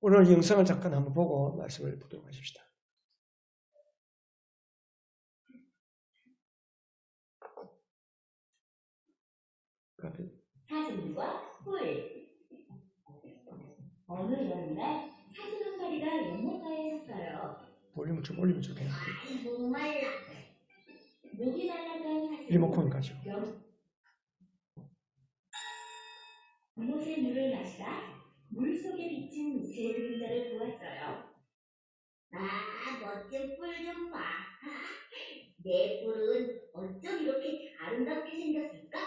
오늘 영상을 잠깐 한번 보고 말씀을 보도록 하십시다. 사슴과 뿔. 어느 여름날 사슴 한 마리가 연못가에 섰어요. 볼륨을 좀 올리면 좋겠네요. 목말라. 목이 말라간 사슴. 리모컨 가지고. 연못의 물을 마시다 물속에 비친 제 그림자를 보았어요. 멋진 뿔 좀 봐. 내 뿔은 어쩜 이렇게 아름답게 생겼을까?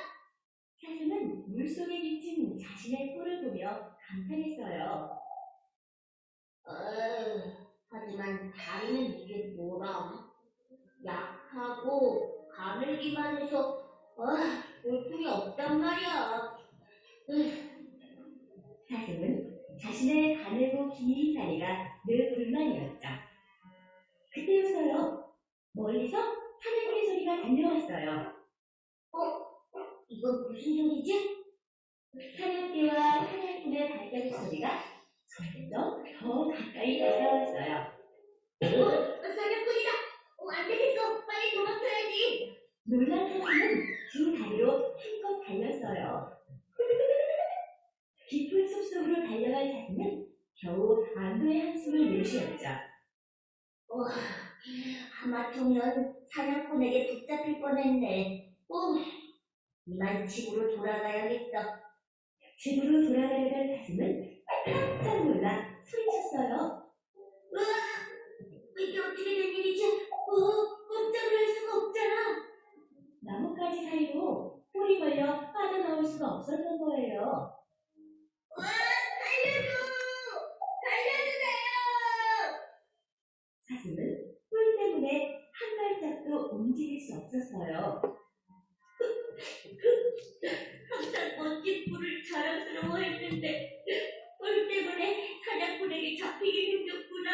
사슴은 물속에 비친 자신의 뿔을 보며 감탄했어요. 하지만 다리는 이게 뭐라? 약하고 가늘기만 해서 뿔이 없단 말이야. 사슴은 자신의 가늘고 긴 다리가 늘 불만이었죠. 그때부터요, 멀리서 사냥개 소리가 들려왔어요. 이건 무슨 소리지? 사냥개와 사냥꾼의 발자국 소리가 점점 더 가까이 다가왔어요. 사냥꾼이다! 안 되겠어! 빨리 도망쳐야지! 놀란 사슴은 긴 다리로 힘껏 달렸어요. 깊은 숲속으로 달려간 사슴은 겨우 안도의 한숨을 내쉬었죠. 하마터면 사냥꾼에게 붙잡힐 뻔했네. 이만 집으로 돌아가야겠다. 집으로 돌아가려던 사슴은 깜짝 놀라 소리쳤어요. 이게 어떻게 된 일이지? 꼼짝을 할 수가 없잖아. 나뭇가지 사이로 뿔이 걸려 빠져나올 수가 없었던 거예요. 살려줘! 살려주세요! 사슴은 뿔 때문에 한 발짝도 움직일 수 없었어요. 항상 멋진 뿔을 자랑스러워했는데 뿔 때문에 사냥꾼에게 잡히게 생겼구나.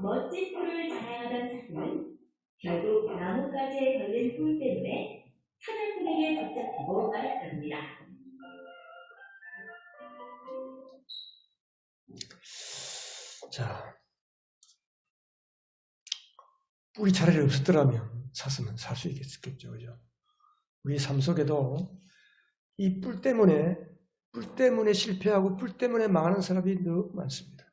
멋진 뿔을 자랑하던 사슴은 결국 나뭇가지에 걸린 뿔 때문에 사냥꾼에게 붙잡히고 말았답니다. 자, 뿔이 차라리 없었더라면 사슴은 살 수 있겠죠, 그죠? 우리 삶 속에도 이 뿔 때문에 실패하고 뿔 때문에 망하는 사람이 너무 많습니다.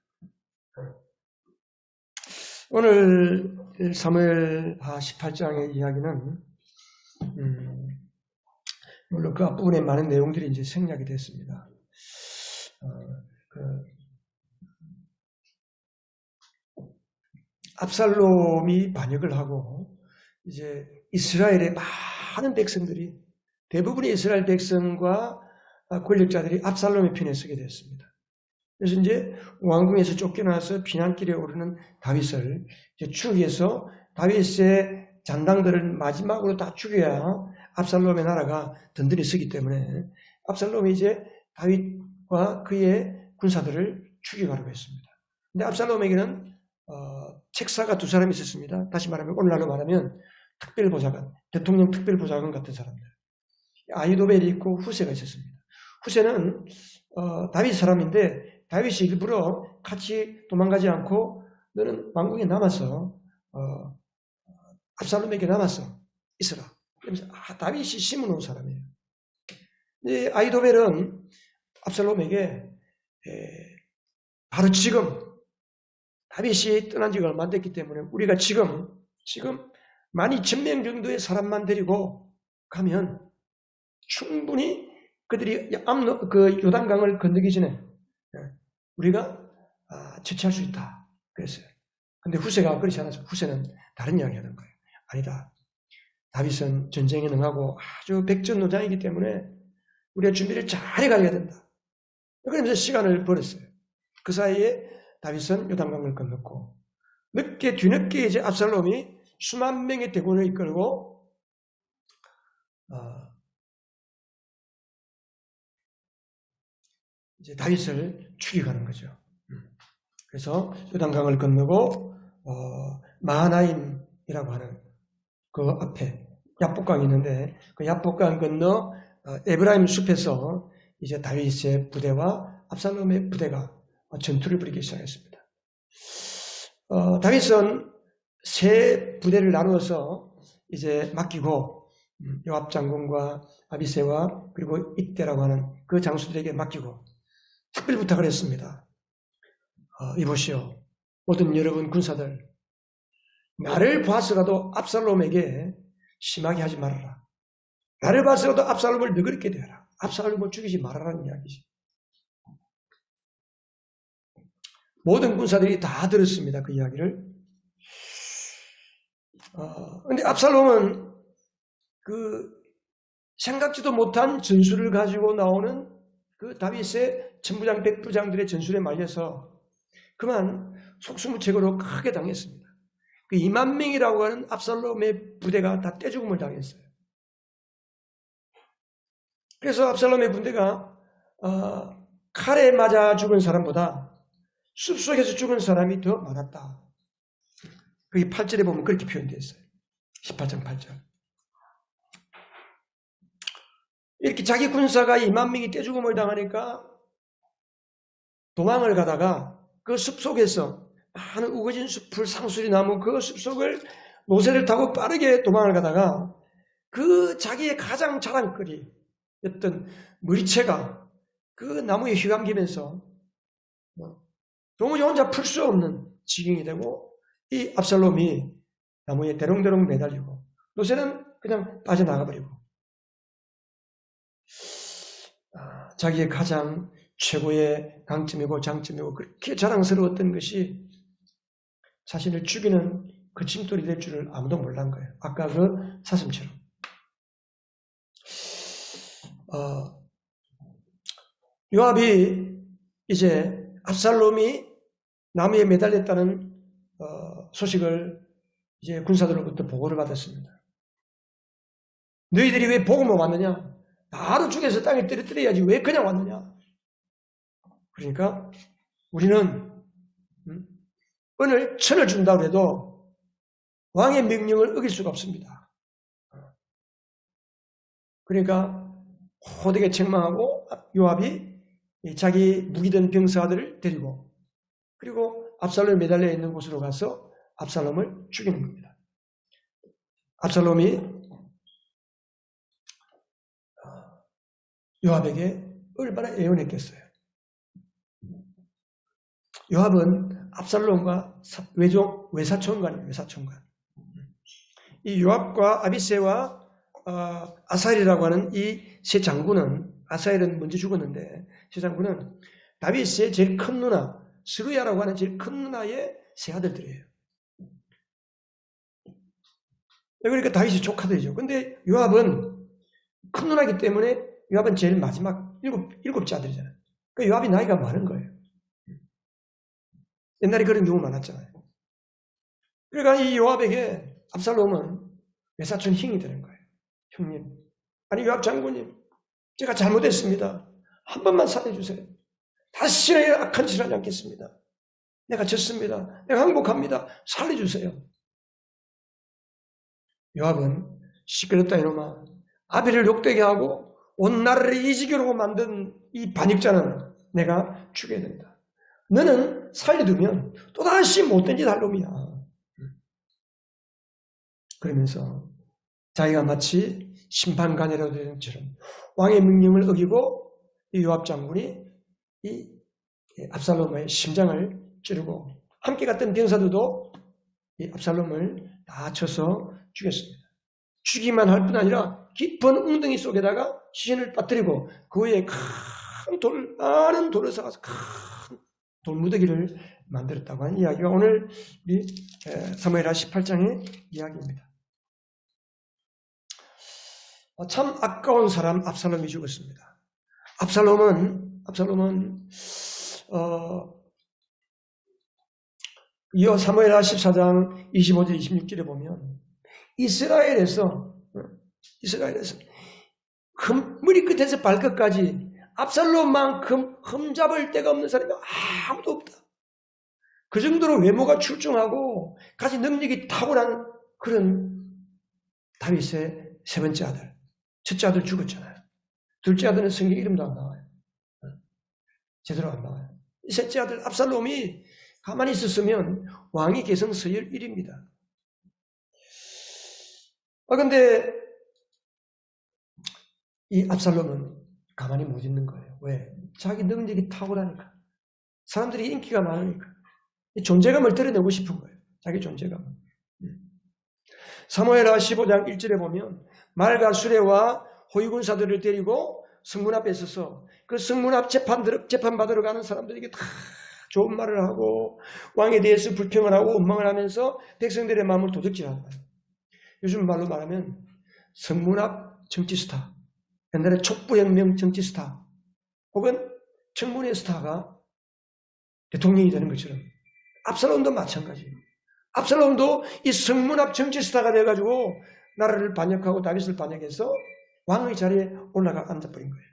오늘 사무엘하 18장의 이야기는 물론 그 앞부분에 많은 내용들이 이제 생략이 됐습니다. 압살롬이 반역을 하고 이제 이스라엘의 많은 백성들이 대부분의 이스라엘 백성과 권력자들이 압살롬의 편에 서게 됐습니다. 그래서 이제 왕궁에서 쫓겨나서 피난길에 오르는 다윗을 이제 추격해서 다윗의 잔당들을 마지막으로 다 죽여야 압살롬의 나라가 든든히 서기 때문에 압살롬이 이제 다윗과 그의 군사들을 추격하려고 했습니다. 근데 압살롬에게는 책사가 두 사람이 있었습니다. 다시 말하면 오늘날로 말하면 특별보좌관, 대통령 특별보좌관 같은 사람들. 아히도벨이 있고 후세가 있었습니다. 후세는 다윗 사람인데 다윗이 일부러 같이 도망가지 않고 너는 왕궁에 남아서 압살롬에게 남아서 있어라. 그러면서 다윗이 심어놓은 사람이에요. 근데 아히도벨은 압살롬에게 바로 지금 다윗이 떠난 지가 얼마 안 됐기 때문에 우리가 지금 12,000명 정도의 사람만 데리고 가면 충분히 그들이 그 요단강을 건너기 전에 우리가 처치할 수 있다. 그랬어요. 근데 후세가 그렇지 않아서 후세는 다른 이야기 하는 거예요. 아니다. 다윗은 전쟁에 능하고 아주 백전노장이기 때문에 우리가 준비를 잘 해가야 된다. 그러면서 시간을 벌었어요. 그 사이에 다윗은 요단강을 건넜고 뒤늦게 이제 압살롬이 수만 명의 대군을 이끌고 이제 다윗을 죽여가는 거죠. 그래서 요단강을 건너고 마하나임이라고 하는 그 앞에 야복강이 있는데 그 야복강 건너 에브라임 숲에서 이제 다윗의 부대와 압살롬의 부대가 전투를 벌이기 시작했습니다. 다윗은 세 부대를 나누어서 이제 맡기고 요압 장군과 아비새와 그리고 이때라고 하는 그 장수들에게 맡기고 특별히 부탁을 했습니다. 이보시오, 모든 여러분 군사들, 나를 봐서라도 압살롬에게 심하게 하지 말아라. 나를 봐서라도 압살롬을 너그럽게 대하라. 압살롬을 죽이지 말아라는 이야기지. 모든 군사들이 다 들었습니다. 그 이야기를. 근데 압살롬은 그 생각지도 못한 전술을 가지고 나오는 그 다윗의 천부장, 백부장들의 전술에 말려서 그만 속수무책으로 크게 당했습니다. 그 2만 명이라고 하는 압살롬의 부대가 다 떼죽음을 당했어요. 그래서 압살롬의 부대가 칼에 맞아 죽은 사람보다 숲속에서 죽은 사람이 더 많았다. 그게 8절에 보면 그렇게 표현되어 있어요. 18장 8절. 이렇게 자기 군사가 2만 명이 떼죽음을 당하니까 도망을 가다가 그 숲속에서 많은 우거진 숲을 상수리 나무 그 숲속을 노새를 타고 빠르게 도망을 가다가 그 자기의 가장 자랑거리였던 머리채가 그 나무에 휘감기면서 도무지 혼자 풀 수 없는 지경이 되고 이 압살롬이 나무에 대롱대롱 매달리고 노새는 그냥 빠져나가버리고 자기의 가장 최고의 강점이고 장점이고 그렇게 자랑스러웠던 것이 자신을 죽이는 그 침돌이 될 줄을 아무도 몰란 거예요. 아까 그 사슴처럼. 요압이 이제 압살롬이 나무에 매달렸다는 소식을 이제 군사들로부터 보고를 받았습니다. 너희들이 왜 보고만 왔느냐? 바로 죽여서 땅에 떨어뜨려야지 왜 그냥 왔느냐? 그러니까 우리는 오늘 천을 준다고 해도 왕의 명령을 어길 수가 없습니다. 그러니까 호되게 책망하고 요압이 자기 무기든 병사들을 데리고 그리고 압살롬이 매달려 있는 곳으로 가서 압살롬을 죽이는 겁니다. 압살롬이 요압에게 얼마나 애원했겠어요. 요압은 압살롬과 외사촌간이에요. 외사촌간. 이 요압과 아비새와 아사엘이라고 하는 이 세 장군은 아사엘은 먼저 죽었는데 세 장군은 다윗의 제일 큰 누나 스루야라고 하는 제일 큰 누나의 세 아들들이에요. 그러니까 다윗이 조카들이죠. 근데 요압은 큰 누나이기 때문에 요압은 제일 마지막 일곱째 아들이잖아요. 그러니까 요압이 나이가 많은 거예요. 옛날에 그런 경우 많았잖아요. 그러니까 이 요압에게 압살롬은 외사촌 형이 되는 거예요. 형님. 아니 요압 장군님. 제가 잘못했습니다. 한 번만 살려주세요. 다시는 악한 짓을 하지 않겠습니다. 내가 졌습니다. 내가 항복합니다. 살려주세요. 요압은 시끄럽다 이놈아. 아비를 욕되게 하고 온 나라를 이 지경으로 만든 이 반역자는 내가 죽여야 된다. 너는 살려두면 또다시 못된 짓 할 놈이야. 그러면서 자기가 마치 심판관이라도 되는 것처럼 왕의 명령을 어기고 이 요압 장군이 이 압살롬의 심장을 찌르고 함께 갔던 병사들도 이 압살롬을 다 쳐서 죽였습니다. 죽이만 할 뿐 아니라 깊은 웅덩이 속에다가 시신을 빠뜨리고 그 위에 많은 돌을 쌓아서 큰 돌무더기를 만들었다고 하는 이야기가 오늘 사무엘하 18장의 이야기입니다. 참 아까운 사람 압살롬이 죽었습니다. 압살롬은 사무엘하 14장 25절 26절에 보면 이스라엘에서 머리 끝에서 발끝까지 압살롬만큼 흠잡을 데가 없는 사람이 아무도 없다. 그 정도로 외모가 출중하고 가진 능력이 탁월한 그런 다윗의 세 번째 아들, 첫째 아들 죽었잖아요. 둘째 아들은 성경 이름도 안 나와요. 제대로 안 나와요. 이 셋째 아들 압살롬이 가만히 있었으면 왕위 계승 서열 1위입니다. 근데 이 압살롬은 가만히 못 있는 거예요. 왜? 자기 능력이 탁월하니까. 사람들이 인기가 많으니까. 존재감을 드러내고 싶은 거예요. 자기 존재감을. 사무엘하 15장 1절에 보면 말과 수레와 호위군사들을 데리고 성문 앞에 서서 그 성문 앞 재판 받으러 가는 사람들에게 다 좋은 말을 하고 왕에 대해서 불평을 하고 원망을 하면서 백성들의 마음을 도둑질하는 거예요. 요즘 말로 말하면 성문 앞 정치 스타, 옛날에 촛불혁명 정치 스타 혹은 청문회 스타가 대통령이 되는 것처럼 압살롬도 마찬가지예요. 압살롬도 이 성문 앞 정치 스타가 돼가지고 나라를 반역하고 다윗을 반역해서 왕의 자리에 올라가 앉아버린 거예요.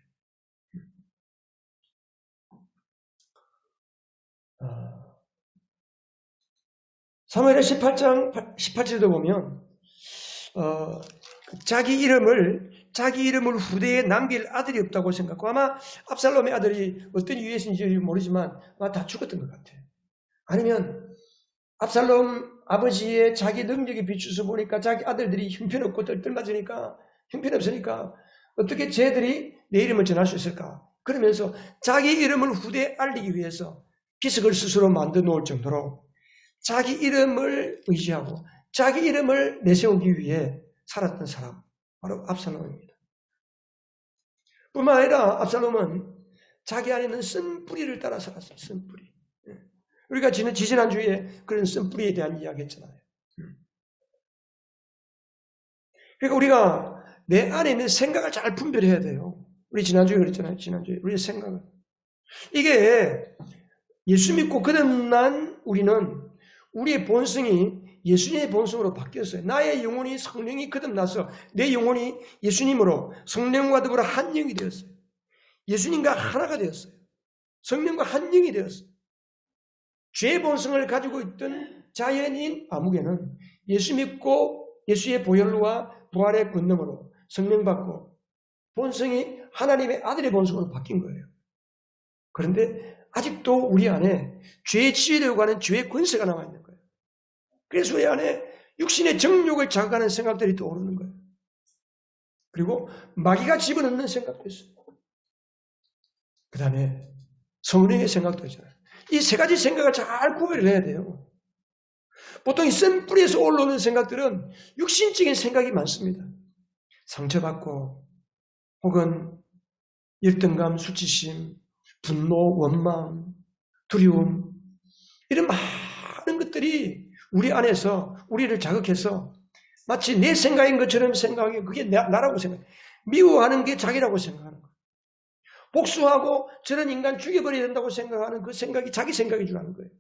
사무엘하 18장 18절도 보면 자기 이름을 후대에 남길 아들이 없다고 생각하고 아마 압살롬의 아들이 어떤 이유에서인지 모르지만 아마 다 죽었던 것 같아요. 아니면 압살롬 아버지의 자기 능력에 비추어서 보니까 자기 아들들이 형편없고 뜰뜰맞으니까 형편없으니까 어떻게 쟤들이 내 이름을 전할 수 있을까? 그러면서 자기 이름을 후대에 알리기 위해서 비석을 스스로 만들어 놓을 정도로 자기 이름을 의지하고 자기 이름을 내세우기 위해 살았던 사람, 바로 압살롬입니다. 뿐만 아니라 압살롬은 자기 안에 있는 쓴뿌리를 따라 살았어요. 쓴뿌리. 우리가 지지난주에 그런 쓴뿌리에 대한 이야기 했잖아요. 그러니까 우리가 내 안에 있는 생각을 잘 분별해야 돼요. 우리 지난주에 그랬잖아요. 지난주에. 우리의 생각을. 이게 예수 믿고 거듭난 우리는 우리의 본성이 예수님의 본성으로 바뀌었어요. 나의 영혼이 성령이 거듭나서 내 영혼이 예수님으로 성령과 더불어 한 영이 되었어요. 예수님과 하나가 되었어요. 성령과 한 영이 되었어요. 죄의 본성을 가지고 있던 자연인 아무개는 예수 믿고 예수의 보혈과 부활의 권능으로 성령 받고 본성이 하나님의 아들의 본성으로 바뀐 거예요. 그런데 아직도 우리 안에 죄에 치유되고 하는 죄의 권세가 남아있는 거예요. 그래서 우리 안에 육신의 정욕을 자극하는 생각들이 떠오르는 거예요. 그리고 마귀가 집어넣는 생각도 있어요. 그 다음에 성령의 생각도 있잖아요. 이 세 가지 생각을 잘 구별을 해야 돼요. 보통 이 쓴뿌리에서 올라오는 생각들은 육신적인 생각이 많습니다. 상처받고 혹은 열등감, 수치심, 분노, 원망, 두려움 이런 많은 것들이 우리 안에서 우리를 자극해서 마치 내 생각인 것처럼 생각하기 그게 나라고 생각해. 미워하는 게 자기라고 생각하는 거예요. 복수하고 저런 인간 죽여버려야 된다고 생각하는 그 생각이 자기 생각인 줄 아는 거예요.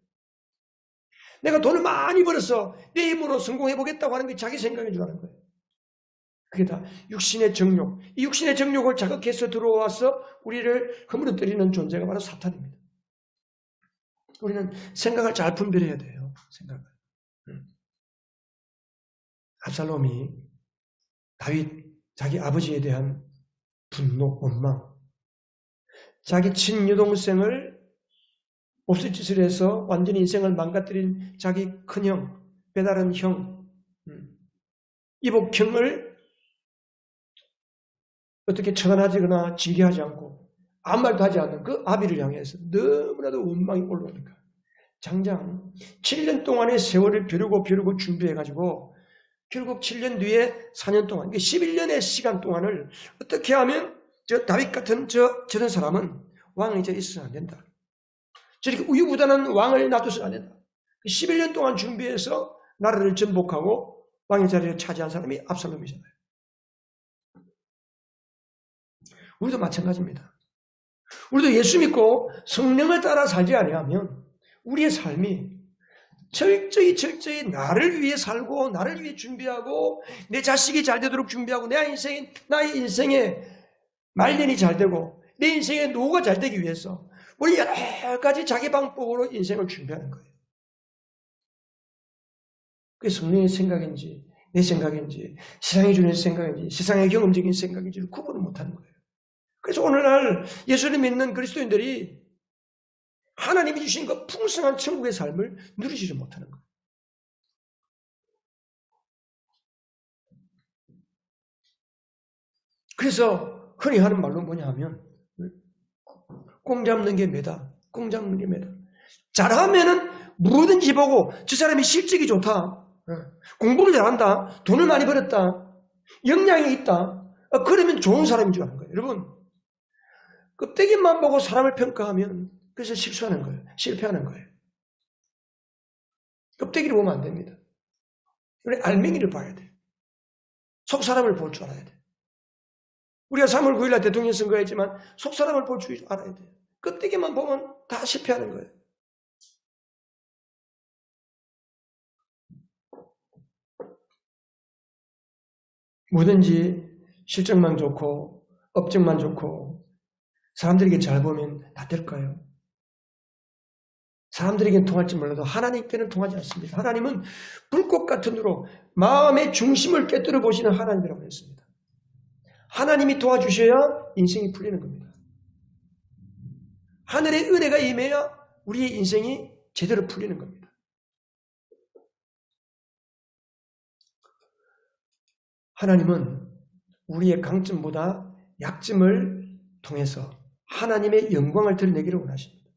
내가 돈을 많이 벌어서 내 힘으로 성공해보겠다고 하는 게 자기 생각인 줄 아는 거예요. 그게 다 육신의 정욕. 이 육신의 정욕을 자극해서 들어와서 우리를 허물어뜨리는 존재가 바로 사탄입니다. 우리는 생각을 잘 분별해야 돼요. 생각을. 압살롬이 다윗, 자기 아버지에 대한 분노, 원망, 자기 친여동생을 몹쓸 짓을 해서 완전히 인생을 망가뜨린 자기 큰형, 배다른 형, 이복형을 어떻게 처단하거나 징계하지 않고 아무 말도 하지 않는 그 아비를 향해서 너무나도 원망이 올라오니까 장장 7년 동안의 세월을 벼르고 준비해가지고 결국 7년 뒤에 4년 동안, 11년의 시간 동안을 어떻게 하면 저 다윗 같은 저런 사람은 왕이 이제 있어서는 안 된다. 저렇게 우유부단한 왕을 놔둬서는 안 된다. 11년 동안 준비해서 나라를 전복하고 왕의 자리를 차지한 사람이 압살롬이잖아요. 우리도 마찬가지입니다. 우리도 예수 믿고 성령을 따라 살지 아니하면 우리의 삶이 철저히 나를 위해 살고 나를 위해 준비하고 내 자식이 잘 되도록 준비하고 나의 인생의 말년이 잘 되고 내 인생의 노후가 잘 되기 위해서 우리 여러 가지 자기 방법으로 인생을 준비하는 거예요. 그게 성령의 생각인지 내 생각인지 세상이 주는 생각인지 세상의 경험적인 생각인지를 구분을 못하는 거예요. 그래서 오늘날 예수를 믿는 그리스도인들이 하나님이 주신 그 풍성한 천국의 삶을 누리지 못하는 거예요. 그래서 흔히 하는 말로 뭐냐 하면 꽁 잡는 게 매다. 꽁 잡는 게 매다. 잘하면은 뭐든지 보고 저 사람이 실적이 좋다. 공부를 잘한다. 돈을 많이 벌었다. 역량이 있다. 그러면 좋은 사람인 줄 아는 거예요. 여러분, 껍데기만 보고 사람을 평가하면 그래서 실수하는 거예요. 실패하는 거예요. 껍데기를 보면 안 됩니다. 우리 알맹이를 봐야 돼요. 속 사람을 볼 줄 알아야 돼요. 우리가 3월 9일날 대통령 선거했지만 속 사람을 볼 줄 알아야 돼요. 껍데기만 보면 다 실패하는 거예요. 뭐든지 실적만 좋고 업적만 좋고 사람들에게 잘 보면 다 될까요? 사람들에게는 통할지 몰라도 하나님께는 통하지 않습니다. 하나님은 불꽃 같은 눈으로 마음의 중심을 깨뜨려 보시는 하나님이라고 했습니다. 하나님이 도와주셔야 인생이 풀리는 겁니다. 하늘의 은혜가 임해야 우리의 인생이 제대로 풀리는 겁니다. 하나님은 우리의 강점보다 약점을 통해서 하나님의 영광을 드러내기를 원하십니다.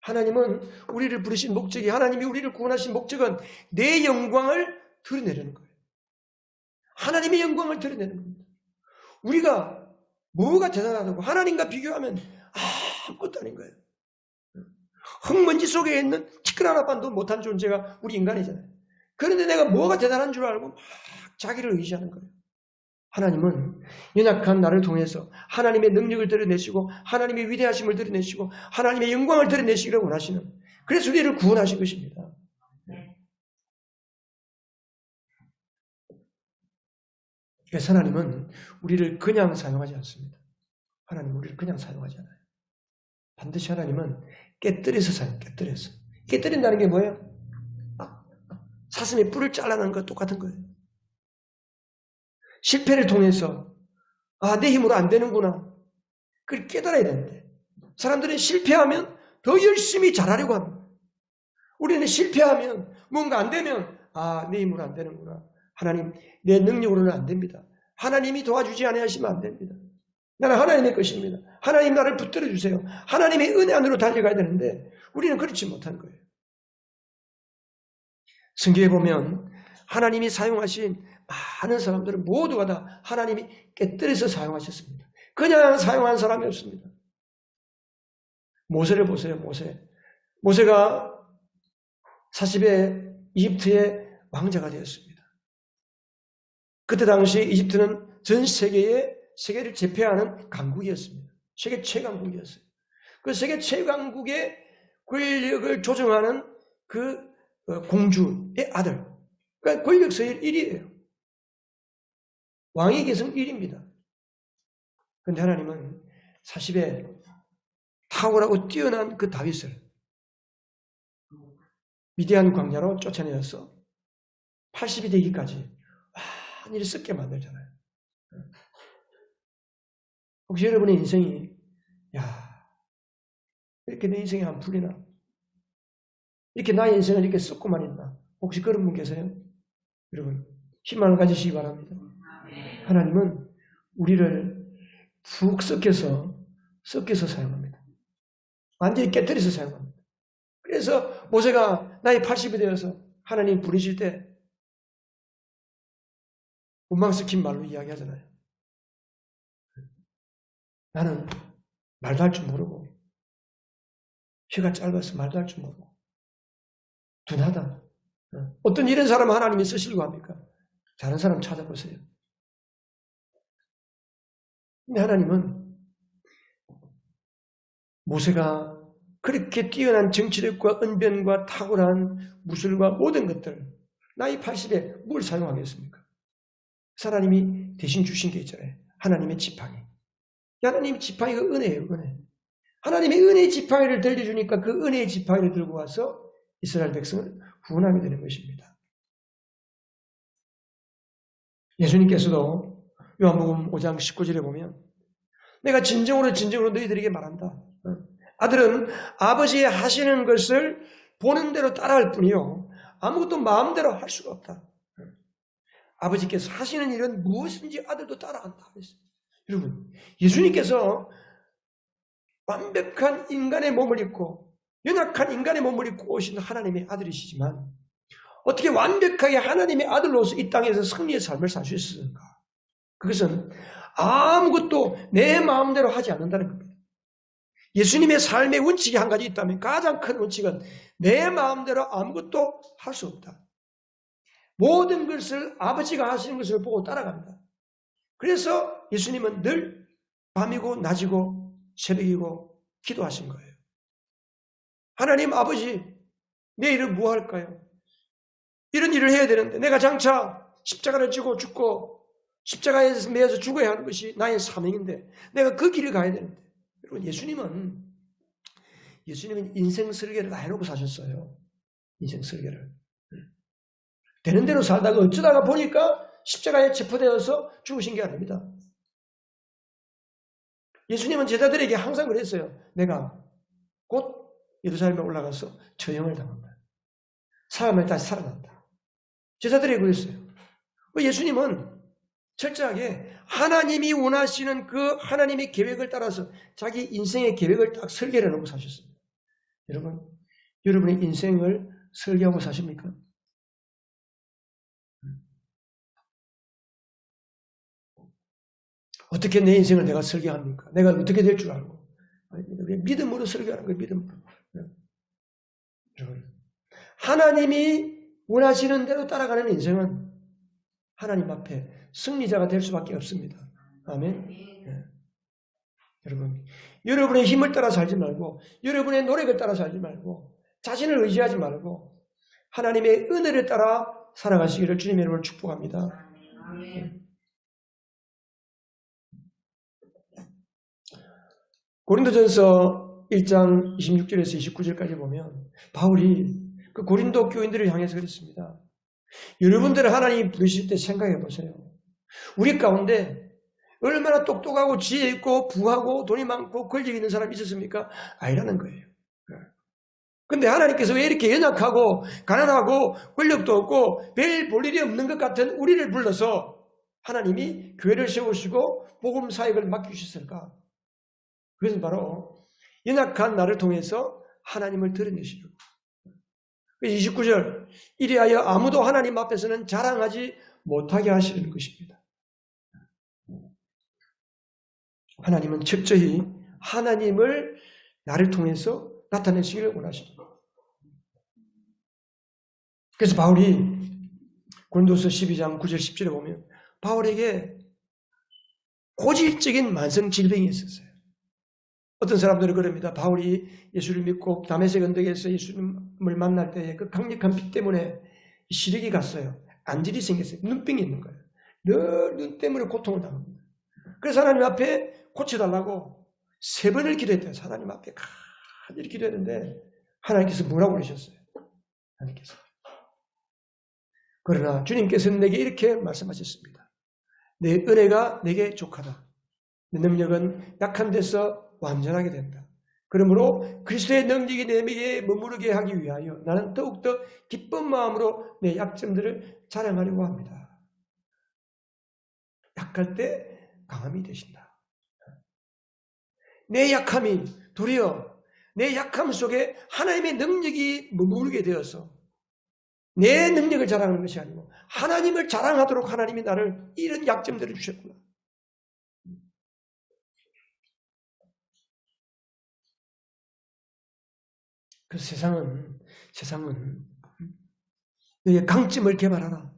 하나님은 우리를 부르신 목적이, 하나님이 우리를 구원하신 목적은 내 영광을 드러내려는 거예요. 하나님의 영광을 드러내는 겁니다. 우리가 뭐가 대단하다고 하나님과 비교하면 아무것도 아닌 거예요. 흙먼지 속에 있는 티끌 하나만도 못한 존재가 우리 인간이잖아요. 그런데 내가 뭐가 대단한 줄 알고 막 자기를 의지하는 거예요. 하나님은 연약한 나를 통해서 하나님의 능력을 드러내시고 하나님의 위대하심을 드러내시고 하나님의 영광을 드러내시기를 원하시는, 그래서 우리를 구원하신 것입니다. 그래서 하나님은 우리를 그냥 사용하지 않습니다. 하나님은 우리를 그냥 사용하지 않아요. 반드시 하나님은 깨뜨려서 사용해요. 깨뜨려서. 깨뜨린다는 게 뭐예요? 사슴의 뿔을 잘라내는 것 똑같은 거예요. 실패를 통해서 내 힘으로 안 되는구나. 그걸 깨달아야 되는데 사람들은 실패하면 더 열심히 잘하려고 합니다. 우리는 실패하면 뭔가 안 되면 내 힘으로 안 되는구나. 하나님, 내 능력으로는 안 됩니다. 하나님이 도와주지 않으시면 안 됩니다. 나는 하나님의 것입니다. 하나님 나를 붙들어 주세요. 하나님의 은혜 안으로 달려가야 되는데 우리는 그렇지 못한 거예요. 성경에 보면 하나님이 사용하신 많은 사람들은 모두가 다 하나님이 깨뜨려서 사용하셨습니다. 그냥 사용한 사람이 없습니다. 모세를 보세요. 모세가 40에 이집트의 왕자가 되었습니다. 그때 당시 이집트는 전 세계를 제패하는 강국이었습니다. 세계 최강국이었어요. 그 세계 최강국의 권력을 조정하는 그 공주의 아들. 그러니까 권력 서열 1위예요. 왕의 계승 1위입니다. 그런데 하나님은 40에 탁월하고 뛰어난 그 다윗을 미디안 광야로 쫓아내어서 80이 되기까지 완전히 썩게 만들잖아요. 혹시 여러분의 인생이 이렇게 내 인생이 안 풀리나? 이렇게 나의 인생을 이렇게 썩고만 있나? 혹시 그런 분 계세요? 여러분 희망을 가지시기 바랍니다. 하나님은 우리를 푹 섞여서 사용합니다. 완전히 깨뜨려서 사용합니다. 그래서 모세가 나이 80이 되어서 하나님 부르실 때 원망스킨 말로 이야기하잖아요. 나는 말도 할 줄 모르고 혀가 짧아서 말도 할 줄 모르고 둔하다. 어떤 이런 사람은 하나님이 쓰시려고 합니까? 다른 사람 찾아보세요. 근데 하나님은 모세가 그렇게 뛰어난 정치력과 언변과 탁월한 무술과 모든 것들, 나이 80에 뭘 사용하겠습니까? 하나님이 대신 주신 게 있잖아요. 하나님의 지팡이. 하나님의 지팡이가 은혜예요. 은혜. 하나님의 은혜의 지팡이를 들려주니까 그 은혜의 지팡이를 들고 와서 이스라엘 백성을 구원하게 되는 것입니다. 예수님께서도 요한복음 5장 19절에 보면 내가 진정으로 너희들에게 말한다. 아들은 아버지의 하시는 것을 보는 대로 따라할 뿐이요. 아무것도 마음대로 할 수가 없다. 아버지께서 하시는 일은 무엇인지 아들도 따라한다. 여러분, 예수님께서 완벽한 인간의 몸을 입고 연약한 인간의 몸을 입고 오신 하나님의 아들이시지만 어떻게 완벽하게 하나님의 아들로서 이 땅에서 승리의 삶을 살 수 있었는가? 그것은 아무것도 내 마음대로 하지 않는다는 겁니다. 예수님의 삶의 원칙이 한 가지 있다면 가장 큰 원칙은 내 마음대로 아무것도 할 수 없다. 모든 것을 아버지가 하시는 것을 보고 따라간다. 그래서 예수님은 늘 밤이고 낮이고 새벽이고 기도하신 거예요. 하나님 아버지, 내 일은 뭐 할까요? 이런 일을 해야 되는데 내가 장차 십자가를 지고 죽고 십자가에 매여서 죽어야 하는 것이 나의 사명인데 내가 그 길을 가야 되는데 여러분 예수님은 인생 설계를 다 해놓고 사셨어요. 인생 설계를. 되는 대로 살다가 어쩌다가 보니까 십자가에 체포되어서 죽으신 게 아닙니다. 예수님은 제자들에게 항상 그랬어요. 내가 곧 예루살렘에 올라가서 처형을 당한다. 사람을 다시 살아난다. 제자들에게 그랬어요. 예수님은 철저하게 하나님이 원하시는 그 하나님의 계획을 따라서 자기 인생의 계획을 딱 설계해 놓고 사셨습니다. 여러분, 여러분의 인생을 설계하고 사십니까? 어떻게 내 인생을 내가 설계합니까? 내가 어떻게 될 줄 알고. 믿음으로 설계하는 거예요. 믿음으로. 여러분, 하나님이 원하시는 대로 따라가는 인생은 하나님 앞에 승리자가 될 수밖에 없습니다. 아멘. 네. 여러분, 여러분의 힘을 따라 살지 말고 여러분의 노력을 따라 살지 말고 자신을 의지하지 말고 하나님의 은혜를 따라 살아가시기를 주님의 이름으로 축복합니다. 아멘. 고린도전서 1장 26절에서 29절까지 보면 바울이 그 고린도 교인들을 향해서 그랬습니다. 여러분들을 하나님이 부르실 때 생각해 보세요. 우리 가운데 얼마나 똑똑하고 지혜 있고 부하고 돈이 많고 권력 있는 사람이 있었습니까? 아니라는 거예요. 근데 하나님께서 왜 이렇게 연약하고 가난하고 권력도 없고 별 볼 일이 없는 것 같은 우리를 불러서 하나님이 교회를 세우시고 복음 사역을 맡기셨을까? 그것은 바로 연약한 나를 통해서 하나님을 드러내시려고. 29절 이리하여 아무도 하나님 앞에서는 자랑하지 못하게 하시는 것입니다. 하나님은 철저히 하나님을 나를 통해서 나타내시기를 원하십니다. 그래서 바울이 고린도서 12장 9절 10절에 보면 바울에게 고질적인 만성 질병이 있었어요. 어떤 사람들은 그럽니다. 바울이 예수를 믿고 다메섹 언덕에서 예수님을 만날 때에 그 강력한 빛 때문에 시력이 갔어요. 안질이 생겼어요. 눈병이 있는 거예요. 늘 눈 때문에 고통을 당합니다. 그래서 하나님 앞에 고쳐달라고 3번을 기도했대요. 하나님 앞에 간절히 기도했는데 하나님께서 뭐라고 그러셨어요? 하나님께서. 그러나 주님께서는 내게 이렇게 말씀하셨습니다. 내 은혜가 내게 족하다. 내 능력은 약한 데서 완전하게 된다. 그러므로 그리스도의 능력이 내게 머무르게 하기 위하여 나는 더욱더 기쁜 마음으로 내 약점들을 자랑하려고 합니다. 약할 때 강함이 되신다. 내 약함이 도리어 내 약함 속에 하나님의 능력이 머무르게 되어서 내 능력을 자랑하는 것이 아니고 하나님을 자랑하도록 하나님이 나를 이런 약점들을 주셨구나. 그 세상은 너의 강점을 개발하라.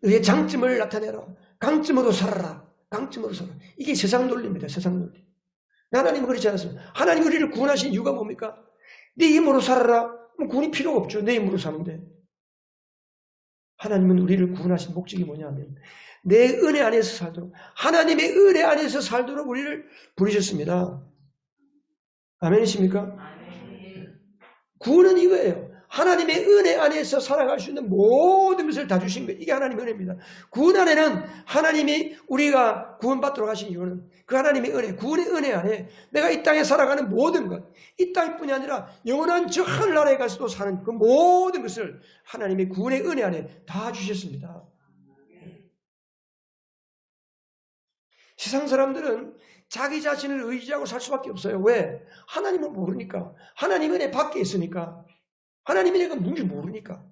너의 장점을 나타내라. 강점으로 살아라. 강점으로 살아라. 이게 세상 논리입니다. 세상 논리. 하나님은 그렇지 않습니다. 하나님 우리를 구원하신 이유가 뭡니까? 네 힘으로 살아라. 그럼 구원이 필요가 없죠. 내 힘으로 사는데. 하나님은 우리를 구원하신 목적이 뭐냐면 내 은혜 안에서 살도록 하나님의 은혜 안에서 살도록 우리를 부르셨습니다. 아멘이십니까? 구원은 이거예요. 하나님의 은혜 안에서 살아갈 수 있는 모든 것을 다 주신 거예요. 이게 하나님의 은혜입니다. 구원 안에는 하나님이 우리가 구원받도록 하신 이유는 그 하나님의 은혜, 구원의 은혜 안에 내가 이 땅에 살아가는 모든 것, 이 땅뿐이 아니라 영원한 저 하늘나라에 가서도 사는 그 모든 것을 하나님의 구원의 은혜 안에 다 주셨습니다. 세상 사람들은 자기 자신을 의지하고 살 수밖에 없어요. 왜? 하나님을 모르니까. 하나님 은혜 밖에 있으니까. 하나님의 은혜가 뭔지 모르니까.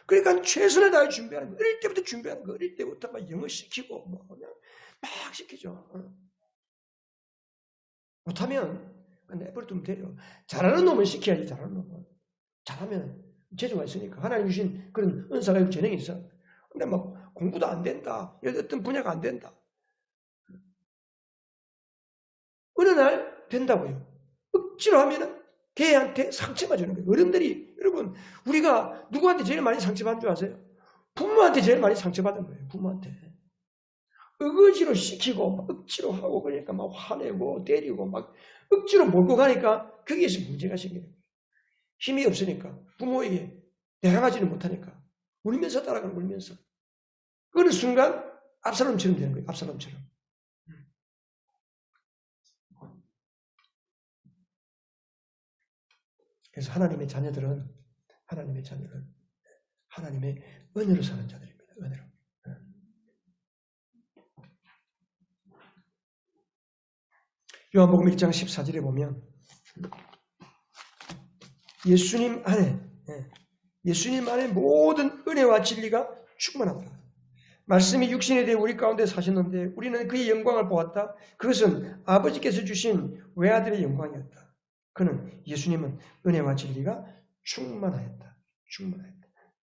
그러니까 최선을 다해 준비하는 거예요. 어릴 때부터 준비하는 거예요. 어릴 때부터 막 영어 시키고 뭐 그냥 막 시키죠. 못하면 내버려 두면 돼요. 잘하는 놈은 시켜야지. 잘하는 놈은. 잘하면 재주가 있으니까. 하나님 주신 그런 은사가 있고 재능이 있어. 근데 막 공부도 안 된다. 어떤 분야가 안 된다. 어느 날 된다고요. 억지로 하면은 걔한테 상처만 주는 거예요. 어른들이, 여러분, 우리가 누구한테 제일 많이 상처받은 줄 아세요? 부모한테 제일 많이 상처받은 거예요. 부모한테. 억지로 시키고, 막 억지로 하고, 그러니까 막 화내고, 때리고, 막 억지로 몰고 가니까 거기에서 문제가 생기는 거예요. 힘이 없으니까. 부모에게 대항하지는 못하니까. 울면서 따라가는 울면서. 그런 순간 압살롬처럼 되는 거예요. 압살롬처럼. 그래서 하나님의 자녀들은 하나님의 은혜로 사는 자들입니다. 은혜로. 요한복음 1장 14절에 보면 예수님 안에 모든 은혜와 진리가 충만하다. 말씀이 육신에 대해 우리 가운데 사셨는데 우리는 그의 영광을 보았다. 그것은 아버지께서 주신 외아들의 영광이었다. 그는 예수님은 은혜와 진리가 충만하였다.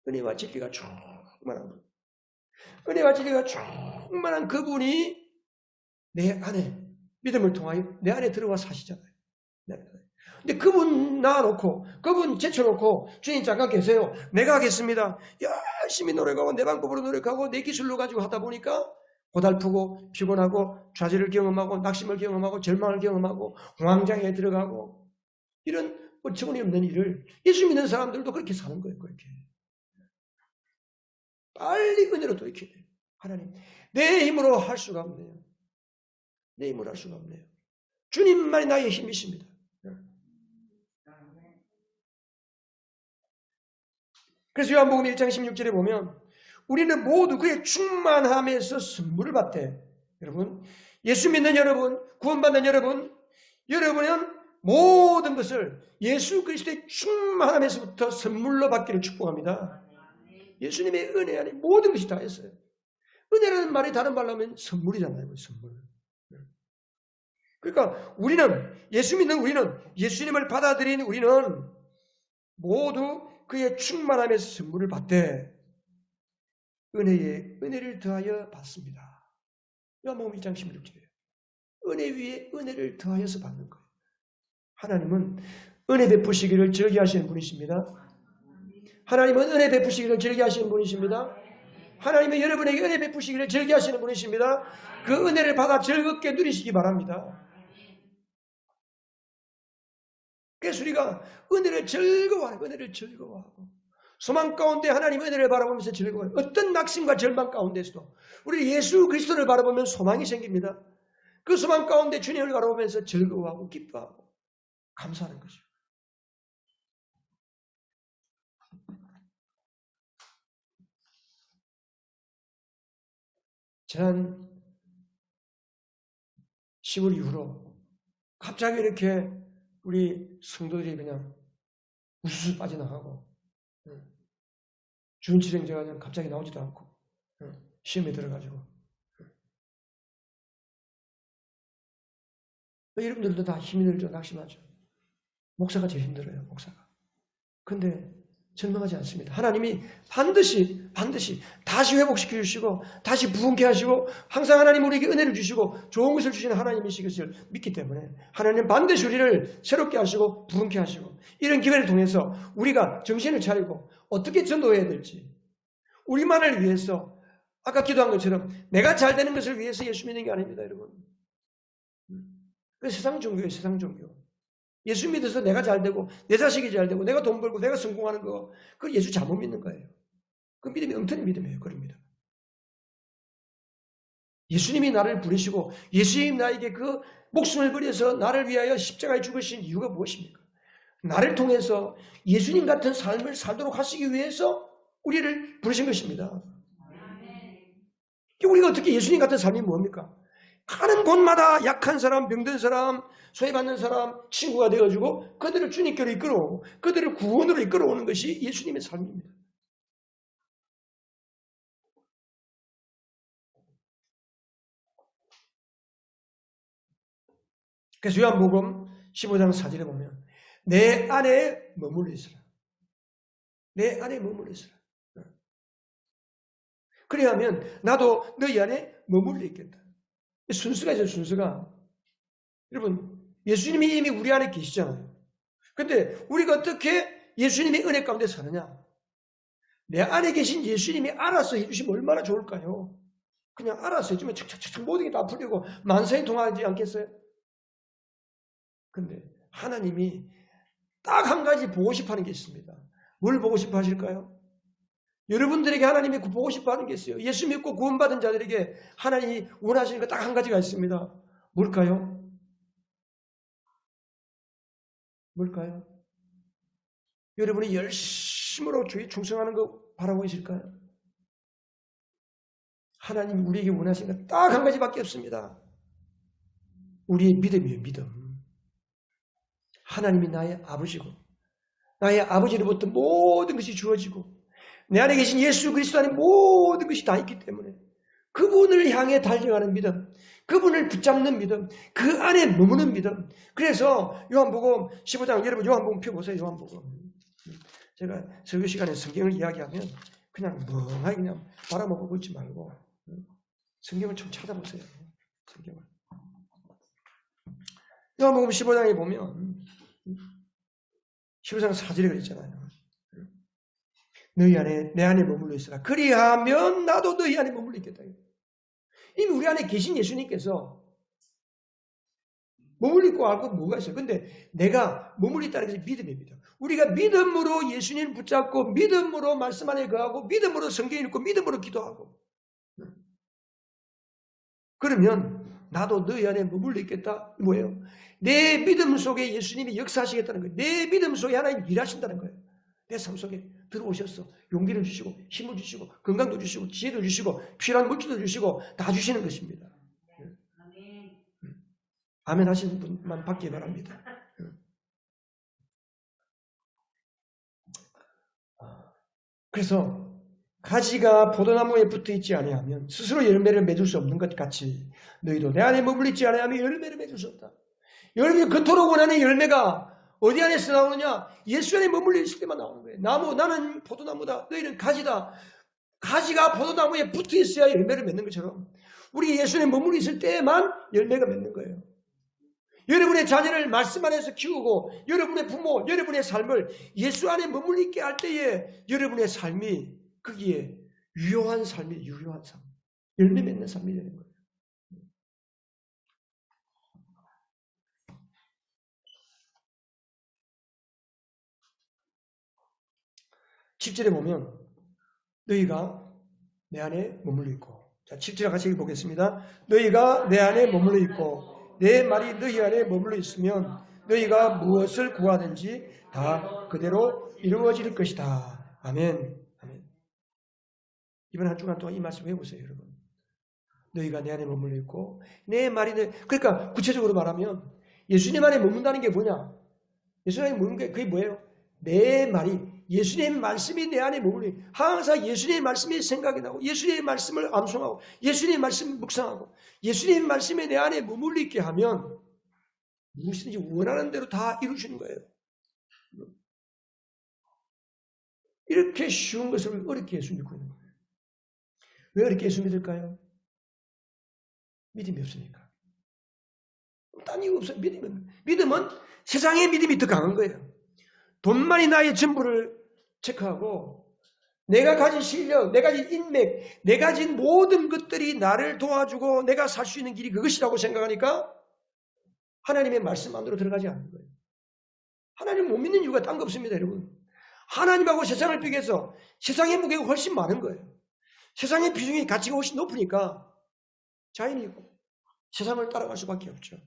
은혜와 진리가 충만한 분. 은혜와 진리가 충만한 그분이 내 안에 믿음을 통하여 내 안에 들어와 사시잖아요. 근데 그분 낳아놓고 그분 제쳐놓고 주님 잠깐 계세요. 내가 하겠습니다. 열심히 노력하고 내 방법으로 노력하고 내 기술로 가지고 하다 보니까 고달프고 피곤하고 좌절을 경험하고 낙심을 경험하고 절망을 경험하고 공황장애에 들어가고 이런 어처구니 없는 일을 예수 믿는 사람들도 그렇게 사는 거예요. 그렇게. 빨리 은혜로 돌이켜야 돼요. 하나님, 내 힘으로 할 수가 없네요. 내 힘으로 할 수가 없네요. 주님만이 나의 힘이십니다. 그래서 요한복음 1장 16절에 보면 우리는 모두 그의 충만함에서 선물을 받되 여러분, 예수 믿는 여러분, 구원받는 여러분은 모든 것을 예수 그리스도의 충만함에서부터 선물로 받기를 축복합니다. 예수님의 은혜 안에 모든 것이 다 있어요. 은혜라는 말이 다른 말로 하면 선물이잖아요. 선물. 그러니까 예수 믿는 우리는 예수님을 받아들인 우리는 모두 그의 충만함에서 선물을 받되 은혜를 더하여 받습니다. 요한복음 1장 16절이에요. 은혜 위에 은혜를 더하여서 받는 거예요. 하나님은 은혜 베푸시기를 즐겨하시는 분이십니다. 하나님은 은혜 베푸시기를 즐겨하시는 분이십니다. 하나님은 여러분에게 은혜 베푸시기를 즐겨하시는 분이십니다. 그 은혜를 받아 즐겁게 누리시기 바랍니다. 그래서 우리가 은혜를 즐거워하고 소망 가운데 하나님 은혜를 바라보면서 즐거워요. 어떤 낙심과 절망 가운데서도 우리 예수 그리스도를 바라보면 소망이 생깁니다. 그 소망 가운데 주님을 바라보면서 즐거워하고 기뻐하고 감사하는 거죠. 지난 10월 이후로 갑자기 이렇게 우리 성도들이 그냥 우수수 빠져나가고 준치령제가 그냥 갑자기 나오지도 않고 시험에 들어가지고 여러분들도 다 힘이 들죠. 낙심하죠. 목사가 제일 힘들어요. 목사가. 근데 절망하지 않습니다. 하나님이 반드시 다시 회복시켜 주시고 다시 부흥케 하시고 항상 하나님 우리에게 은혜를 주시고 좋은 것을 주시는 하나님이시 것을 믿기 때문에 하나님 반드시 우리를 새롭게 하시고 부흥케 하시고 이런 기회를 통해서 우리가 정신을 차리고 어떻게 전도해야 될지 우리만을 위해서 아까 기도한 것처럼 내가 잘 되는 것을 위해서 예수 믿는 게 아닙니다. 여러분. 그 세상 종교예요. 세상 종교. 예수 믿어서 내가 잘 되고 내 자식이 잘 되고 내가 돈 벌고 내가 성공하는 거, 그걸 예수 잘못 믿는 거예요. 그 믿음이 엉터리 믿음이에요. 그런 믿음. 예수님이 나를 부르시고 예수님 나에게 그 목숨을 버려서 나를 위하여 십자가에 죽으신 이유가 무엇입니까? 나를 통해서 예수님 같은 삶을 살도록 하시기 위해서 우리를 부르신 것입니다. 우리가 어떻게 예수님 같은 삶이 뭡니까? 가는 곳마다 약한 사람, 병든 사람, 소외받는 사람, 친구가 되어주고 그들을 주님께로 이끌어오고 그들을 구원으로 이끌어오는 것이 예수님의 삶입니다. 그래서 요한복음 15장 4절에 보면 내 안에 머물러 있으라. 내 안에 머물러 있으라. 그래야하면 나도 너희 안에 머물러 있겠다. 순서가 있어요. 순서가. 여러분 예수님이 이미 우리 안에 계시잖아요. 근데 우리가 어떻게 예수님의 은혜 가운데 사느냐? 내 안에 계신 예수님이 알아서 해주시면 얼마나 좋을까요? 그냥 알아서 해주면 착착착 모든 게 다 풀리고 만사에 통하지 않겠어요? 근데 하나님이 딱 한 가지 보고 싶어 하는 게 있습니다. 뭘 보고 싶어 하실까요? 여러분들에게 하나님이 보고 싶어 하는 게 있어요. 예수 믿고 구원받은 자들에게 하나님이 원하시는 거 딱 한 가지가 있습니다. 뭘까요? 뭘까요? 여러분이 열심으로 주에 충성하는 거 바라고 계실까요? 하나님 우리에게 원하시는 거 딱 한 가지밖에 없습니다. 우리의 믿음이에요. 믿음. 하나님이 나의 아버지고 나의 아버지로부터 모든 것이 주어지고 내 안에 계신 예수 그리스도 안에 모든 것이 다 있기 때문에 그분을 향해 달려가는 믿음, 그분을 붙잡는 믿음, 그 안에 머무는 믿음. 그래서 요한복음 15장, 여러분 요한복음 펴보세요. 요한복음. 제가 설교 시간에 성경을 이야기하면 그냥 멍하게 그냥 바라보고 있지 말고 성경을 좀 찾아보세요. 성경을. 요한복음 15장에 보면 15장 4절에 그랬잖아요. 너희 안에 내 안에 머물러 있으라. 그리하면 나도 너희 안에 머물러 있겠다. 이미 우리 안에 계신 예수님께서 머물러 있고 알고 뭐가 있어요? 근데 내가 머물러 있다는 것이 믿음입니다. 우리가 믿음으로 예수님을 붙잡고 믿음으로 말씀 안에 거하고 믿음으로 성경 읽고 믿음으로 기도하고 그러면 나도 너희 안에 머물러 있겠다. 뭐예요? 내 믿음 속에 예수님이 역사하시겠다는 거예요. 내 믿음 속에 하나님 일하신다는 거예요. 내 삶 속에 들어오셔서 용기를 주시고 힘을 주시고 건강도 주시고 지혜도 주시고 필요한 물질도 주시고 다 주시는 것입니다. 아멘 하시는 분만 받기 바랍니다. 그래서 가지가 포도나무에 붙어있지 아니하면 스스로 열매를 맺을 수 없는 것 같이 너희도 내 안에 머물러 있지 아니하면 열매를 맺을 수 없다. 여러분이 그토록 원하는 열매가 어디 안에서 나오느냐? 예수 안에 머물러 있을 때만 나오는 거예요. 나는 포도나무다. 너희는 가지다. 가지가 포도나무에 붙어 있어야 열매를 맺는 것처럼 우리 예수 안에 머물러 있을 때만 열매가 맺는 거예요. 여러분의 자녀를 말씀 안에서 키우고 여러분의 부모, 여러분의 삶을 예수 안에 머물러 있게 할 때에 여러분의 삶이 거기에 유효한 삶이 유효한 삶. 열매 맺는 삶이 되는 거예요. 칠절에 보면 너희가 내 안에 머물러 있고 자 7절 같이 읽어보겠습니다. 너희가 내 안에 머물러 있고 내 말이 너희 안에 머물러 있으면 너희가 무엇을 구하든지 다 그대로 이루어질 것이다. 아멘. 아멘. 이번 한 주간 동안 이 말씀 해보세요. 여러분. 너희가 내 안에 머물러 있고 내 말이 그러니까 구체적으로 말하면 예수님 안에 머문다는 게 뭐냐? 예수님 안에 머무는 게 그게 뭐예요? 내 말이 예수님의 말씀이 내 안에 머물러 항상 예수님의 말씀이 생각이 나고 예수님의 말씀을 암송하고 예수님의 말씀을 묵상하고 예수님의 말씀이 내 안에 머물러 있게 하면 무엇이든지 원하는 대로 다 이루시는 거예요. 이렇게 쉬운 것을 어렵게 예수 믿고 있는 거예요. 왜 어렵게 예수 믿을까요? 믿음이 없으니까. 딴 이유 없어요. 믿음은 세상의 믿음이 더 강한 거예요. 돈만이 나의 전부를 체크하고 내가 가진 실력, 내가 가진 인맥, 내가 가진 모든 것들이 나를 도와주고 내가 살 수 있는 길이 그것이라고 생각하니까 하나님의 말씀 안으로 들어가지 않는 거예요. 하나님 못 믿는 이유가 딴 거 없습니다, 여러분. 하나님하고 세상을 비교해서 세상의 무게가 훨씬 많은 거예요. 세상의 비중이 가치가 훨씬 높으니까 자연히 세상을 따라갈 수밖에 없죠.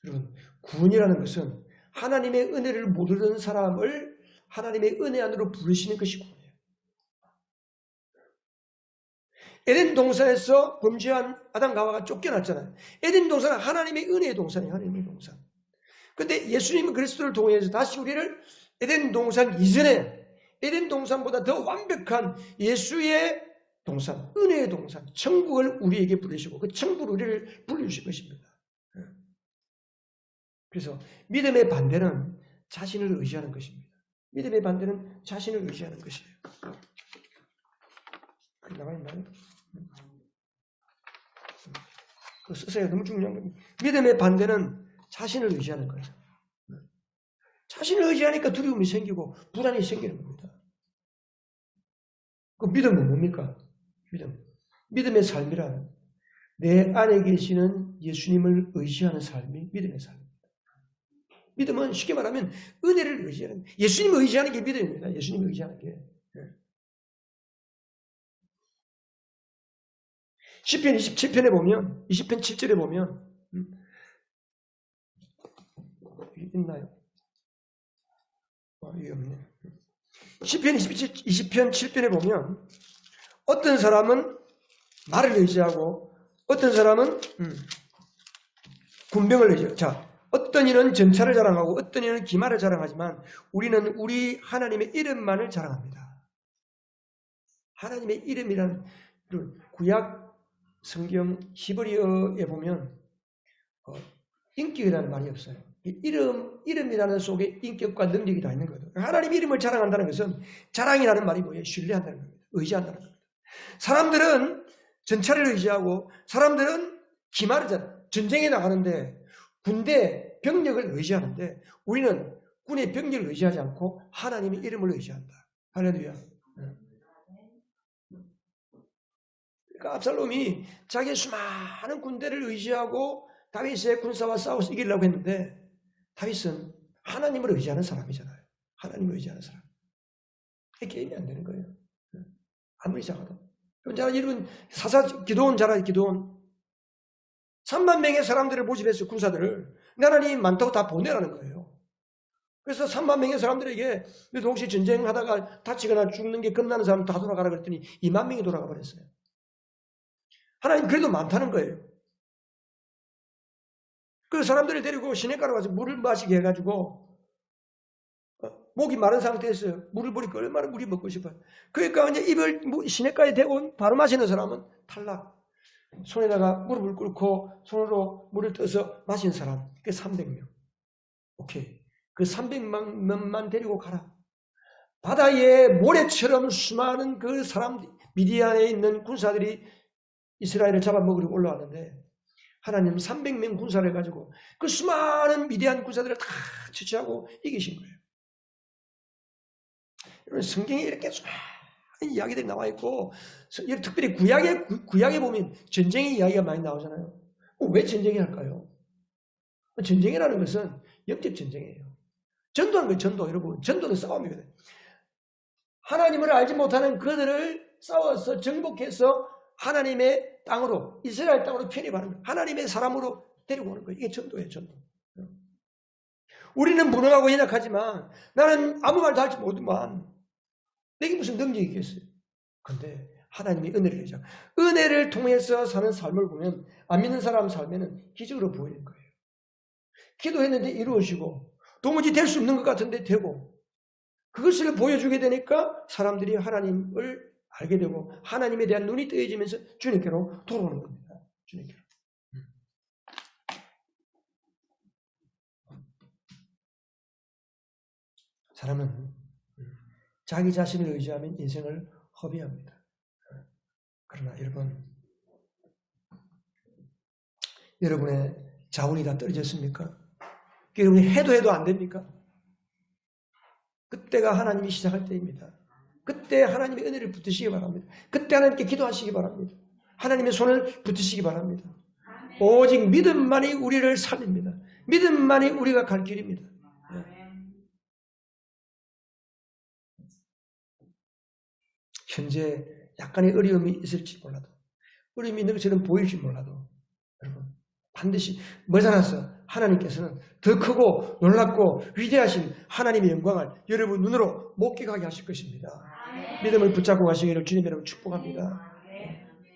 여러분, 구원이라는 것은 하나님의 은혜를 모르는 사람을 하나님의 은혜 안으로 부르시는 것이 구원이에요. 에덴 동산에서 범죄한 아담과 하와가 쫓겨났잖아요. 에덴 동산은 하나님의 은혜의 동산이에요. 하나님의 동산. 그런데 예수님은 그리스도를 통해서 다시 우리를 에덴 동산 이전에 에덴 동산보다 더 완벽한 예수의 동산, 은혜의 동산, 천국을 우리에게 부르시고 그 천국을 우리를 불러주실 것입니다. 그래서 믿음의 반대는 자신을 의지하는 것입니다. 믿음의 반대는 자신을 의지하는 것이에요. 나가 있나요? 그 쓰세요. 너무 중요한 겁니다. 믿음의 반대는 자신을 의지하는 거예요. 자신을 의지하니까 두려움이 생기고 불안이 생기는 겁니다. 그 믿음은 뭡니까? 믿음의 삶이란 내 안에 계시는 예수님을 의지하는 삶이 믿음의 삶입니다. 믿음은 쉽게 말하면 은혜를 의지하는, 예수님을 의지하는 게 믿음입니다. 예수님을 의지하는 게. 시편 27편에 보면, 20편 7절에 보면, 있나요? 이게 없네. 시편 20편 7편에 보면, 어떤 사람은 말을 의지하고, 어떤 사람은 군병을 의지하고, 자, 어떤 이는 전차를 자랑하고, 어떤 이는 기마를 자랑하지만, 우리는 우리 하나님의 이름만을 자랑합니다. 하나님의 이름이라는 구약 성경 히브리어에 보면 인격이라는 말이 없어요. 이름이라는 속에 인격과 능력이 다 있는 거예요. 하나님 이름을 자랑한다는 것은 자랑이라는 말이 뭐예요? 신뢰한다는 겁니다. 의지한다는 겁니다. 사람들은 전차를 의지하고 사람들은 기마를 전쟁에 나가는데 군대 병력을 의지하는데 우리는 군의 병력을 의지하지 않고 하나님의 이름을 의지한다. 할렐루야. 그러니까 압살롬이 자기의 수많은 군대를 의지하고 다윗의 군사와 싸워서 이기려고 했는데 다윗은 하나님을 의지하는 사람이잖아요. 하나님을 의지하는 사람. 이게 게임이 안 되는 거예요. 아무리 작아도. 이런 기도원 잘하지, 기도원. 3만 명의 사람들을 모집해서 군사들을 하나님 많다고 다 보내라는 거예요. 그래서 3만 명의 사람들에게 너도 혹시 전쟁하다가 다치거나 죽는 게 겁나는 사람 다 돌아가라 그랬더니 2만 명이 돌아가 버렸어요. 하나님 그래도 많다는 거예요. 그 사람들을 데리고 시냇가로 가서 물을 마시게 해가지고 목이 마른 상태에서 물을 보니까 얼마나 물이 먹고 싶어요. 그러니까 이제 입을 시냇가에 대고 바로 마시는 사람은 탈락. 손에다가 무릎을 꿇고 손으로 물을 떠서 마신 사람, 그게 300명. 오케이. 그 300명만 데리고 가라. 바다에 모래처럼 수많은 그 사람, 미디안에 있는 군사들이 이스라엘을 잡아먹으려고 올라왔는데 하나님 300명 군사를 가지고 그 수많은 미디안 군사들을 다 처치하고 이기신 거예요. 여러분, 성경에 이렇게 수많은 이야기들이 나와 있고 특별히 구약에 보면 전쟁의 이야기가 많이 나오잖아요. 왜 전쟁이 할까요? 전쟁이라는 것은 영적 전쟁이에요. 전도하는 거예요. 전도. 여러분, 전도는 싸움이거든요. 하나님을 알지 못하는 그들을 싸워서 정복해서 하나님의 땅으로, 이스라엘 땅으로 편입하는 거예요. 하나님의 사람으로 데리고 오는 거예요. 이게 전도예요, 전도. 우리는 무능하고 연약하지만 나는 아무 말도 할지 못하지만 내게 무슨 능력이 있겠어요? 그런데 하나님의 은혜를 의지하고 은혜를 통해서 사는 삶을 보면 안 믿는 사람 삶에는 기적으로 보이는 거예요. 기도했는데 이루어지고 도무지 될 수 없는 것 같은데 되고 그것을 보여주게 되니까 사람들이 하나님을 알게 되고 하나님에 대한 눈이 뜨여지면서 주님께로 돌아오는 겁니다. 주님께로. 사람은 자기 자신을 의지하면 인생을 허비합니다. 그러나 여러분의 자원이 다 떨어졌습니까? 여러분이 해도 안 됩니까? 그때가 하나님이 시작할 때입니다. 그때 하나님의 은혜를 붙드시기 바랍니다. 그때 하나님께 기도하시기 바랍니다. 하나님의 손을 붙이시기 바랍니다. 오직 믿음만이 우리를 살립니다. 믿음만이 우리가 갈 길입니다. 현재 약간의 어려움이 있을지 몰라도, 어려움이 있는 것처럼 보일지 몰라도, 여러분, 반드시 머지않아서 하나님께서는 더 크고 놀랍고 위대하신 하나님의 영광을 여러분 눈으로 목격하게 하실 것입니다. 믿음을 붙잡고 가시기를 주님 여러분 축복합니다.